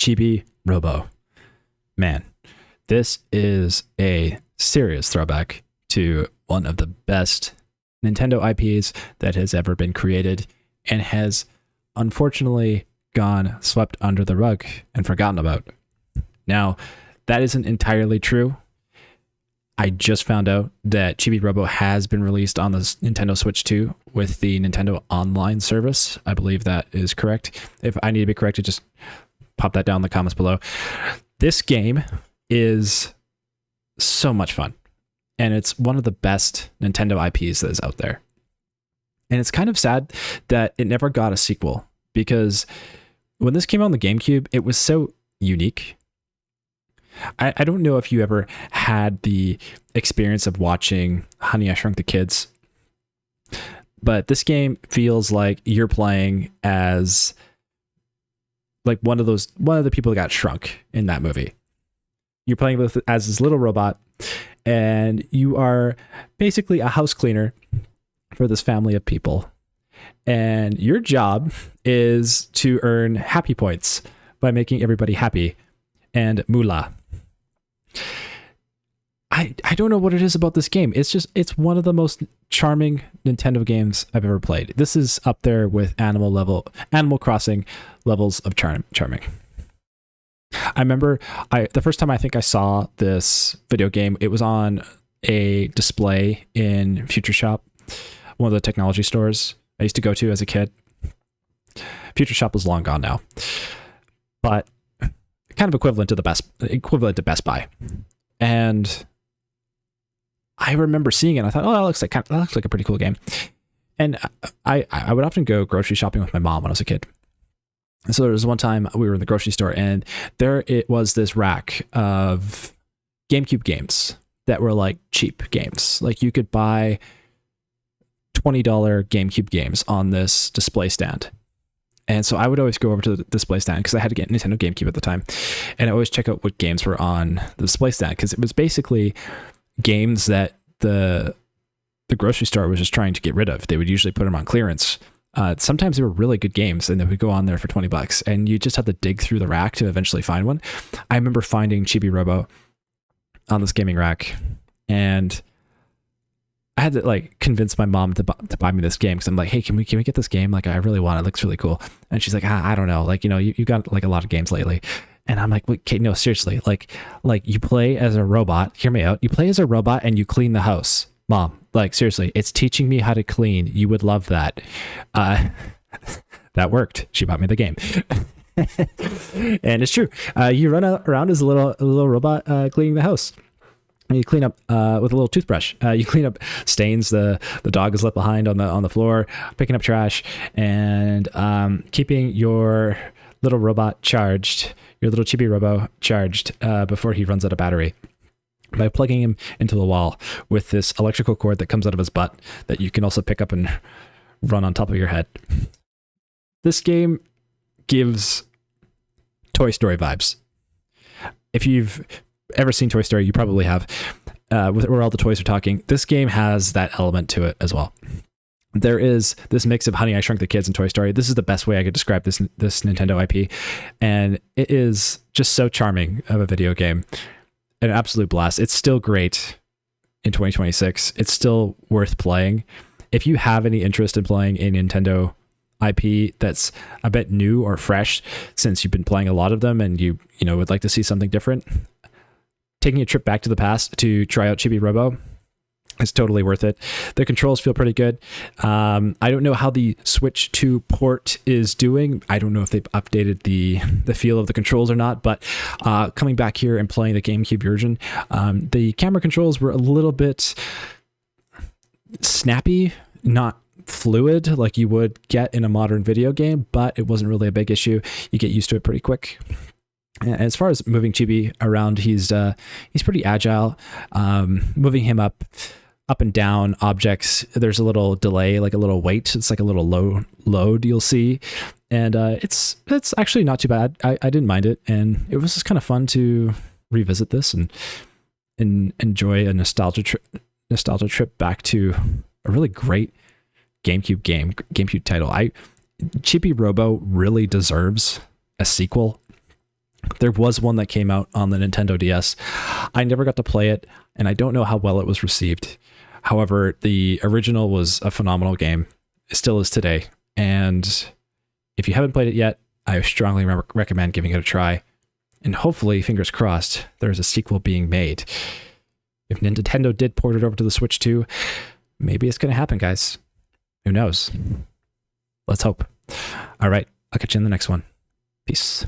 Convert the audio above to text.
Chibi-Robo. Man, this is a serious throwback to one of the best Nintendo IPs that has ever been created and has unfortunately gone swept under the rug and forgotten about. Now, that isn't entirely true. I just found out that Chibi-Robo has been released on the Nintendo Switch 2 with the Nintendo Online service. I believe that is correct. If I need to be corrected, just pop that down in the comments below. This game is so much fun, and it's one of the best Nintendo IPs that is out there. And it's kind of sad that it never got a sequel, because when this came out on the GameCube, it was so unique. I don't know if you ever had the experience of watching Honey, I Shrunk the Kids, but this game feels like you're playing as like one of the people that got shrunk in that movie. You're playing as this little robot, and you are basically a house cleaner for this family of people. And your job is to earn happy points by making everybody happy and moolah. I don't know what it is about this game. It's one of the most charming Nintendo games I've ever played. This is up there with Animal Crossing levels of charming. I remember the first time I think I saw this video game, it was on a display in Future Shop, one of the technology stores I used to go to as a kid. Future Shop is long gone now, but kind of equivalent to Best Buy. And I remember seeing it and I thought, oh, that looks like a pretty cool game. And I would often go grocery shopping with my mom when I was a kid. And so there was one time we were in the grocery store, and there it was this rack of GameCube games that were like cheap games. Like you could buy $20 GameCube games on this display stand. And so I would always go over to the display stand because I had to get Nintendo GameCube at the time. And I always check out what games were on the display stand, because it was basically games that the grocery store was just trying to get rid of. They would usually put them on clearance. Sometimes they were really good games, and they would go on there for $20, and you just had to dig through the rack to eventually find one. I remember finding Chibi-Robo on this gaming rack, and I had to like convince my mom to buy me this game, because I'm like, hey, can we get this game? Like, I really want it. It looks really cool. And she's like, I don't know. Like, you got like a lot of games lately. And I'm like, wait, okay, no, seriously. Like you play as a robot. Hear me out. You play as a robot and you clean the house. Mom, like, seriously, it's teaching me how to clean. You would love that. That worked. She bought me the game. And it's true. You run around as a little robot cleaning the house. You clean up with a little toothbrush. You clean up stains the dog has left behind on the floor, picking up trash, and keeping your little robot charged, your little Chibi-Robo charged before he runs out of battery, by plugging him into the wall with this electrical cord that comes out of his butt that you can also pick up and run on top of your head. This game gives Toy Story vibes. If you've ever seen Toy Story, you probably have, where all the toys are talking. This game has that element to it as well. There is this mix of Honey, I Shrunk the Kids and Toy Story. This is the best way I could describe this Nintendo IP. And it is just so charming of a video game. An absolute blast. It's still great in 2026. It's still worth playing. If you have any interest in playing a Nintendo IP that's a bit new or fresh, since you've been playing a lot of them and you would like to see something different, taking a trip back to the past to try out Chibi-Robo is totally worth it. The controls feel pretty good. I don't know how the Switch 2 port is doing. I don't know if they've updated the feel of the controls or not, but coming back here and playing the GameCube version, the camera controls were a little bit snappy, not fluid like you would get in a modern video game, but it wasn't really a big issue. You get used to it pretty quick. And as far as moving Chibi around, he's pretty agile. Moving him up and down objects, there's a little delay, like a little wait. It's like a little load you'll see, and it's actually not too bad. I didn't mind it, and it was just kind of fun to revisit this and enjoy a nostalgia trip back to a really great GameCube title. Chibi-Robo really deserves a sequel. There was one that came out on the Nintendo DS. I never got to play it, and I don't know how well it was received. However, the original was a phenomenal game. It still is today. And if you haven't played it yet, I strongly recommend giving it a try. And hopefully, fingers crossed, there's a sequel being made. If Nintendo did port it over to the Switch too, maybe it's going to happen, guys. Who knows? Let's hope. All right, I'll catch you in the next one. Peace.